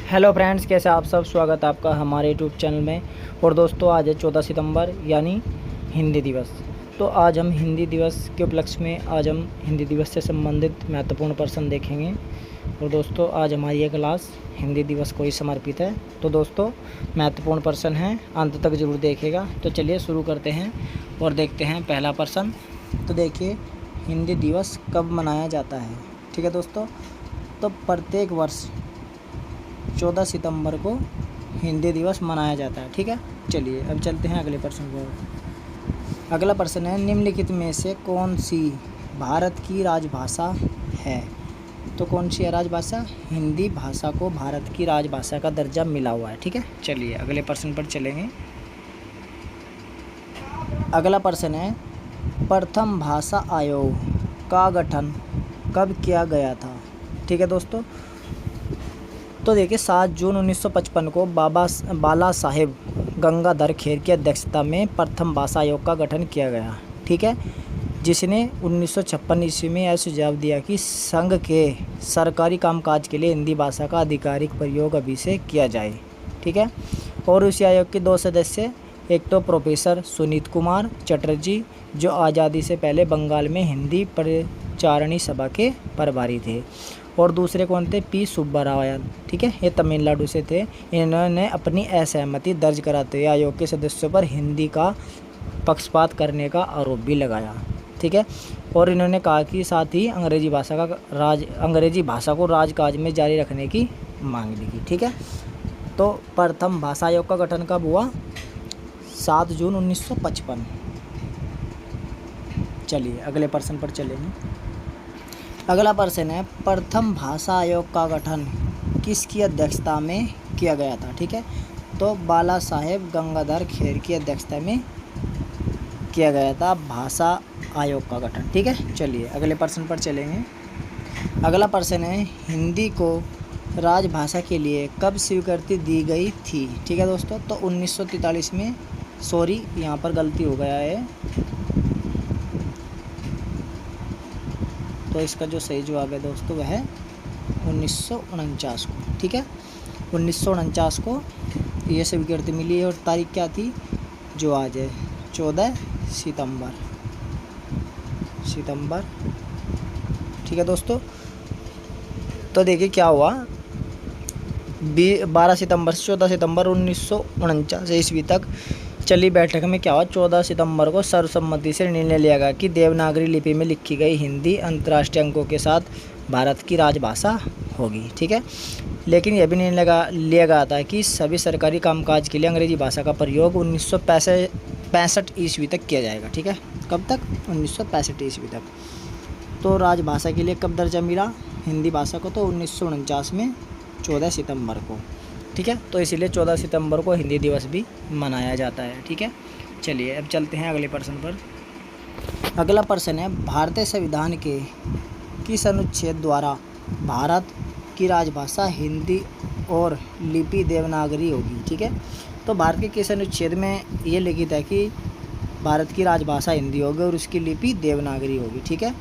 Hello friends, कैसे आप सब। स्वागत है आपका हमारे यूट्यूब चैनल में। और दोस्तों, आज है 14 सितंबर यानी हिंदी दिवस। तो आज हम हिंदी दिवस के उपलक्ष्य में आज हम हिंदी दिवस से संबंधित महत्वपूर्ण प्रश्न देखेंगे। और दोस्तों, आज हमारी ये क्लास हिंदी दिवस को ही समर्पित है। तो दोस्तों, महत्वपूर्ण प्रश्न हैं, अंत तक ज़रूर देखिएगा। तो चलिए शुरू करते हैं और देखते हैं पहला प्रश्न। तो देखिए, हिंदी दिवस कब मनाया जाता है। ठीक है दोस्तों, तो प्रत्येक वर्ष 14 सितंबर को हिंदी दिवस मनाया जाता है। ठीक है, चलिए अब चलते हैं अगले प्रश्न को। अगला प्रश्न है, निम्नलिखित में से कौन सी भारत की राजभाषा है। तो कौन सी है राजभाषा। हिंदी भाषा को भारत की राजभाषा का दर्जा मिला हुआ है। ठीक है, चलिए अगले प्रश्न पर चलेंगे। अगला प्रश्न है, प्रथम भाषा आयोग का गठन कब किया गया था। ठीक है दोस्तों, तो देखिए 7 जून 1955 को बाला साहेब गंगाधर खेर की अध्यक्षता में प्रथम भाषा आयोग का गठन किया गया। ठीक है, जिसने 1956 ईस्वी में यह सुझाव दिया कि संघ के सरकारी कामकाज के लिए हिंदी भाषा का आधिकारिक प्रयोग अभी से किया जाए। ठीक है, और उस आयोग के 2 सदस्य, एक तो प्रोफेसर सुनीत कुमार चटर्जी जो आज़ादी से पहले बंगाल में हिंदी प्रचारणी सभा के प्रभारी थे, और दूसरे कौन थे, पी सुब्बारायन। ठीक है, ये तमिलनाडु से थे। इन्होंने अपनी असहमति दर्ज कराते हुए आयोग के सदस्यों पर हिंदी का पक्षपात करने का आरोप भी लगाया। ठीक है, और इन्होंने कहा कि साथ ही अंग्रेजी भाषा को राजकाज में जारी रखने की मांग की। ठीक है, तो प्रथम भाषा आयोग का गठन कब हुआ, 7 जून 1955। चलिए अगले प्रश्न पर चलेंगे। अगला प्रश्न है, प्रथम भाषा आयोग का गठन किसकी अध्यक्षता में किया गया था। ठीक है, तो बाला साहेब गंगाधर खेर की अध्यक्षता में किया गया था भाषा आयोग का गठन। ठीक है, चलिए अगले प्रश्न पर चलेंगे। अगला प्रश्न है, हिंदी को राजभाषा के लिए कब स्वीकृति दी गई थी। ठीक है दोस्तों, तो 1943 में, सॉरी यहाँ पर गलती हो गया है, तो इसका जो सही जवाब है दोस्तों वह है 1949 को। ठीक है, 1949 को ये स्वीकृति मिली है। और तारीख क्या थी, जो आज है 14 सितंबर। ठीक है दोस्तों, तो देखिए क्या हुआ, 12 सितंबर से 14 सितंबर 1949 ईस्वी तक चली बैठक में क्या हुआ, 14 सितंबर को सर्वसम्मति से निर्णय लिया गया कि देवनागरी लिपि में लिखी गई हिंदी अंतर्राष्ट्रीय अंकों के साथ भारत की राजभाषा होगी। ठीक है, लेकिन यह भी निर्णय लिया गया था कि सभी सरकारी कामकाज के लिए अंग्रेजी भाषा का प्रयोग 1965 ईस्वी तक किया जाएगा। ठीक है, कब तक, 1965 ईस्वी तक। तो राजभाषा के लिए कब दर्जा मिला हिंदी भाषा को, तो 1949 में 14 सितंबर को। ठीक है, तो इसीलिए 14 सितंबर को हिंदी दिवस भी मनाया जाता है। ठीक है, चलिए अब चलते हैं अगले प्रश्न पर। अगला प्रश्न है, भारतीय संविधान के किस अनुच्छेद द्वारा भारत की राजभाषा हिंदी और लिपि देवनागरी होगी। ठीक है, तो भारत के किस अनुच्छेद में ये लिखित है कि भारत की राजभाषा हिंदी होगी और उसकी लिपि देवनागरी होगी। ठीक है,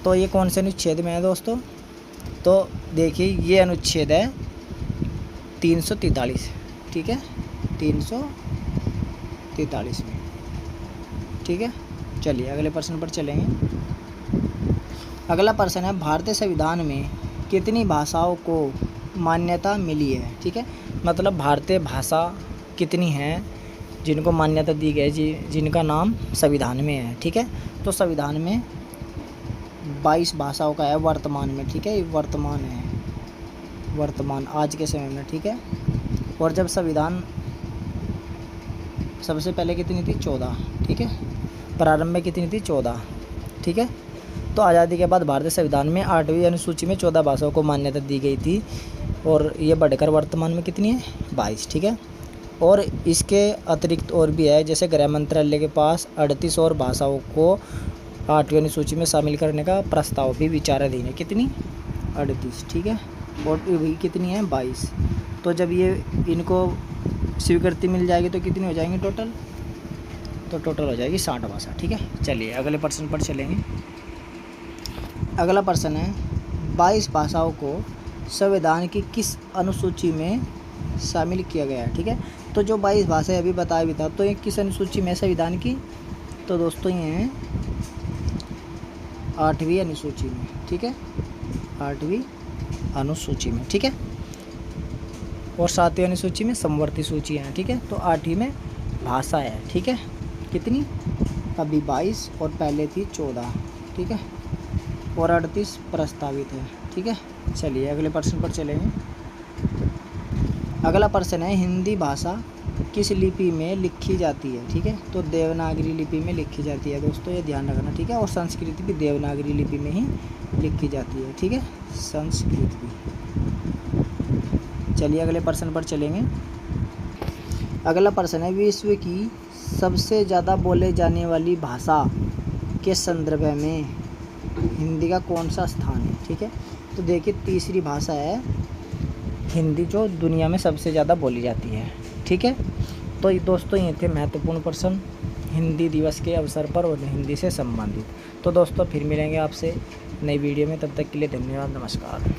तो ये कौन से अनुच्छेद में है दोस्तों, तो देखिए ये अनुच्छेद है 343। ठीक है, 343 में। ठीक है, चलिए अगले प्रश्न पर चलेंगे। अगला प्रश्न है, भारतीय संविधान में कितनी भाषाओं को मान्यता मिली है। ठीक है, मतलब भारतीय भाषा कितनी हैं जिनको मान्यता दी गई, जिनका नाम संविधान में है। ठीक है, तो संविधान में 22 भाषाओं का है वर्तमान में। ठीक है, ये वर्तमान आज के समय में। ठीक है, और जब संविधान सबसे पहले कितनी थी, 14। ठीक है, प्रारंभ में कितनी थी, 14। ठीक है, तो आज़ादी के बाद भारतीय संविधान में 8वीं अनुसूची में 14 भाषाओं को मान्यता दी गई थी, और ये बढ़कर वर्तमान में कितनी है, 22। ठीक है, और इसके अतिरिक्त और भी है, जैसे गृह मंत्रालय के पास 38 और भाषाओं को 8वीं अनुसूची में शामिल करने का प्रस्ताव भी विचाराधीन है। कितनी, 38। ठीक है, और भी कितनी है, 22। तो जब ये इनको स्वीकृति मिल जाएगी तो कितनी हो जाएंगी टोटल, तो टोटल हो जाएगी 60 भाषा। ठीक है, चलिए अगले प्रश्न पर चलेंगे। अगला प्रश्न है, 22 भाषाओं को संविधान की किस अनुसूची में शामिल किया गया है। ठीक है, तो जो 22 भाषाएं अभी बताया भी था, तो ये किस अनुसूची में संविधान की, तो दोस्तों ये हैं 8वीं अनुसूची में। ठीक है, 8वीं अनुसूची में। ठीक है, और 7वीं अनुसूची में समवर्ती सूची है। ठीक है, तो 8वीं में भाषा है। ठीक है, कितनी, अभी 22 और पहले थी 14। ठीक है, और 38 प्रस्तावित है। ठीक है, चलिए अगले प्रश्न पर चलेंगे। अगला प्रश्न है, हिंदी भाषा किस लिपि में लिखी जाती है। ठीक है, तो देवनागरी लिपि में लिखी जाती है दोस्तों, ये ध्यान रखना। ठीक है, और संस्कृत भी देवनागरी लिपि में ही लिखी जाती है। ठीक है, संस्कृत भी। चलिए अगले प्रश्न पर चलेंगे। अगला प्रश्न है, विश्व की सबसे ज़्यादा बोले जाने वाली भाषा के संदर्भ में हिंदी का कौन सा स्थान है। ठीक है, तो देखिए तीसरी भाषा है हिंदी, जो दुनिया में सबसे ज़्यादा बोली जाती है। ठीक है, तो दोस्तों ये थे महत्वपूर्ण प्रश्न हिंदी दिवस के अवसर पर और हिंदी से संबंधित। तो दोस्तों फिर मिलेंगे आपसे नई वीडियो में, तब तक के लिए धन्यवाद, नमस्कार।